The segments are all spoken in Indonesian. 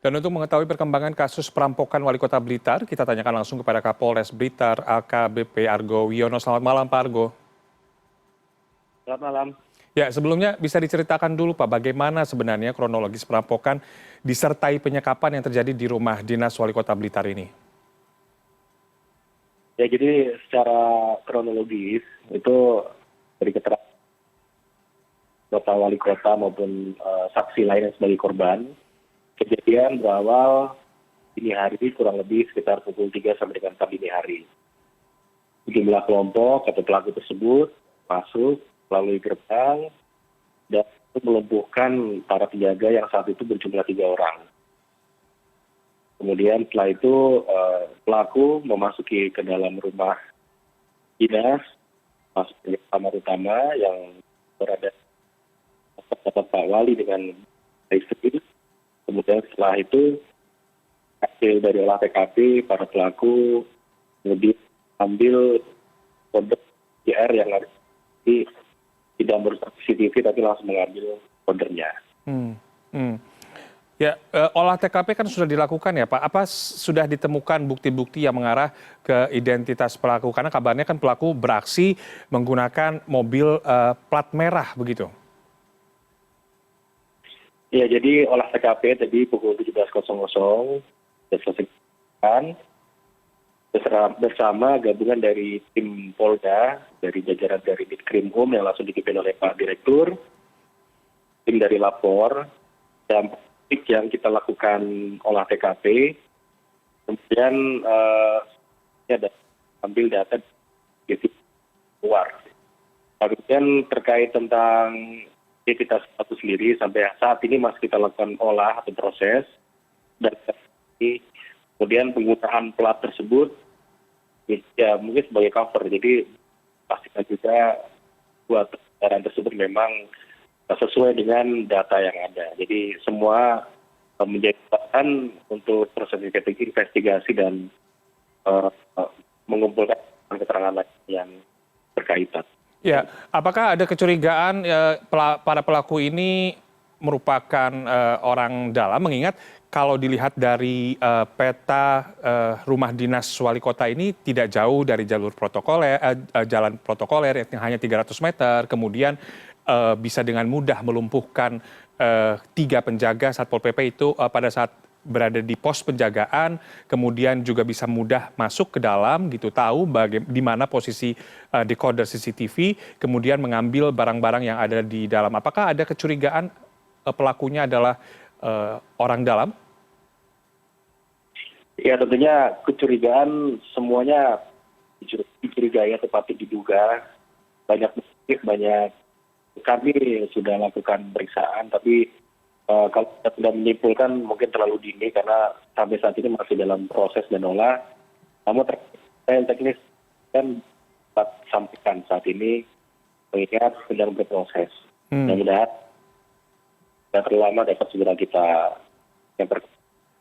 Dan untuk mengetahui perkembangan kasus perampokan Wali Kota Blitar, kita tanyakan langsung kepada Kapolres Blitar, AKBP Argo Wiono. Selamat malam, Pak Argo. Selamat malam. Ya, sebelumnya bisa diceritakan dulu, Pak, bagaimana sebenarnya kronologis perampokan disertai penyekapan yang terjadi di rumah dinas Wali Kota Blitar ini? Ya, jadi secara kronologis itu dari keterangan Bapak Wali Kota maupun saksi lain yang sebagai korban, kejadian berawal dini hari kurang lebih sekitar pukul 3 sampai dengan 4 dini hari. Sejumlah kelompok atau pelaku tersebut masuk melalui gerbang dan melumpuhkan para penjaga yang saat itu berjumlah 3 orang. Kemudian setelah itu pelaku memasuki ke dalam rumah dinas, masuk ke kamar utama yang berada tempat Pak Wali dengan istri. Kemudian setelah itu hasil dari olah TKP para pelaku kemudian ambil kode QR yang ada di tidak merusak CCTV tapi langsung mengambil kodenya. Ya, olah TKP kan sudah dilakukan ya, Pak. Apa sudah ditemukan bukti-bukti yang mengarah ke identitas pelaku? Karena kabarnya kan pelaku beraksi menggunakan mobil plat merah begitu. Ya, jadi olah TKP tadi pukul 17.00 diselesaikan bersama gabungan dari tim Polda, dari jajaran dari Ditkrimum yang langsung dipimpin oleh Pak Direktur, tim dari Lapor, dan yang kita lakukan olah TKP, kemudian ada ambil data dari luar. Kemudian terkait tentang identitas pelaku sendiri sampai saat ini masih kita lakukan olah atau proses dan kemudian penggunaan plat tersebut ya mungkin sebagai cover, jadi pastikan juga buat kendaraan tersebut memang sesuai dengan data yang ada. Jadi semua menjadi bahan untuk proses investigasi dan mengumpulkan keterangan lain yang berkaitan. Ya, apakah ada kecurigaan para pelaku ini merupakan orang dalam, mengingat kalau dilihat dari peta rumah dinas wali kota ini tidak jauh dari jalur protokoler, jalan protokoler yang hanya 300 meter, kemudian bisa dengan mudah melumpuhkan 3 penjaga Satpol PP itu pada saat berada di pos penjagaan, kemudian juga bisa mudah masuk ke dalam, gitu, tahu di mana posisi decoder CCTV, kemudian mengambil barang-barang yang ada di dalam. Apakah ada kecurigaan pelakunya adalah orang dalam? Ya, tentunya kecurigaan semuanya dicurigai atau patut diduga. Banyak kami sudah lakukan pemeriksaan, tapi kalau kita sudah menyimpulkan mungkin terlalu dini karena sampai saat ini masih dalam proses dan olah. Namun terkait teknis kan dapat sampaikan saat ini mengingat sedang berproses. Mudah-mudahan tidak terlalu lama dapat segera kita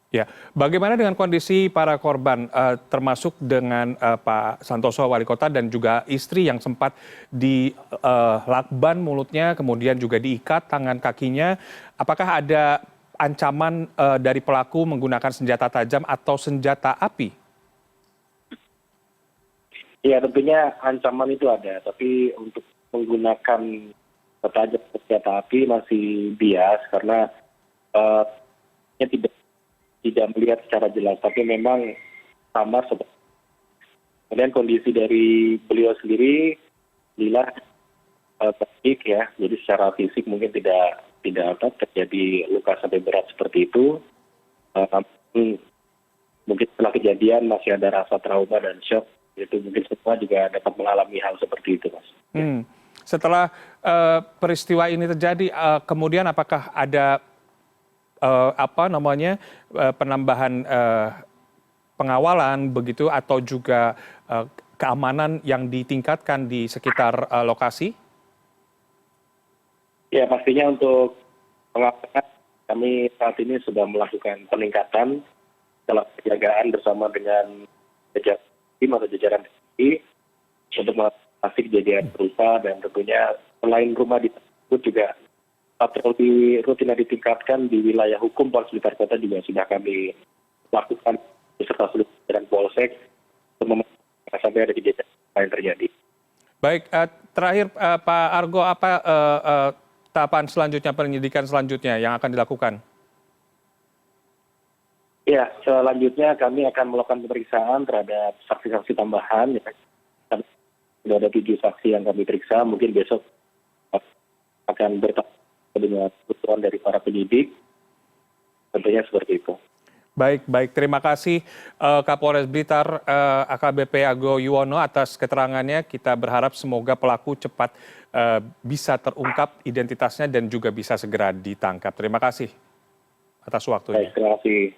Ya, bagaimana dengan kondisi para korban, termasuk dengan Pak Santoso Wali Kota dan juga istri yang sempat dilakban mulutnya, kemudian juga diikat tangan kakinya. Apakah ada ancaman dari pelaku menggunakan senjata tajam atau senjata api? Ya, tentunya ancaman itu ada, tapi untuk menggunakan senjata api masih bias karena tidak melihat secara jelas, tapi memang samar seperti. Kemudian kondisi dari beliau sendiri baik ya, jadi secara fisik mungkin tidak terjadi luka sampai berat seperti itu. Mungkin setelah kejadian masih ada rasa trauma dan shock, itu mungkin semua juga dapat mengalami hal seperti itu, Mas. Setelah peristiwa ini terjadi, kemudian apakah ada penambahan pengawalan begitu atau juga keamanan yang ditingkatkan di sekitar lokasi? Ya, pastinya untuk pengamanan kami saat ini sudah melakukan peningkatan dalam penjagaan bersama dengan jajaran TNI untuk mengatasi kejadian serupa, dan tentunya selain rumah tersebut juga patroli rutin yang ditingkatkan di wilayah hukum Polres Blitar Kota juga sudah kami lakukan beserta seluruh jajaran Polsek untuk memastikan sampai ada kejadian yang terjadi. Baik, terakhir Pak Argo, apa tahapan selanjutnya, penyidikan selanjutnya yang akan dilakukan? Ya, selanjutnya kami akan melakukan pemeriksaan terhadap saksi-saksi tambahan. Ya. Sudah ada 7 saksi yang kami periksa, mungkin besok akan bertemu dengan kebutuhan dari para penyidik. Tentunya seperti itu. Baik, baik. Terima kasih Kapolres Blitar AKBP Argo Yuwono atas keterangannya. Kita berharap semoga pelaku cepat bisa terungkap identitasnya dan juga bisa segera ditangkap. Terima kasih atas waktunya. Baik, terima kasih.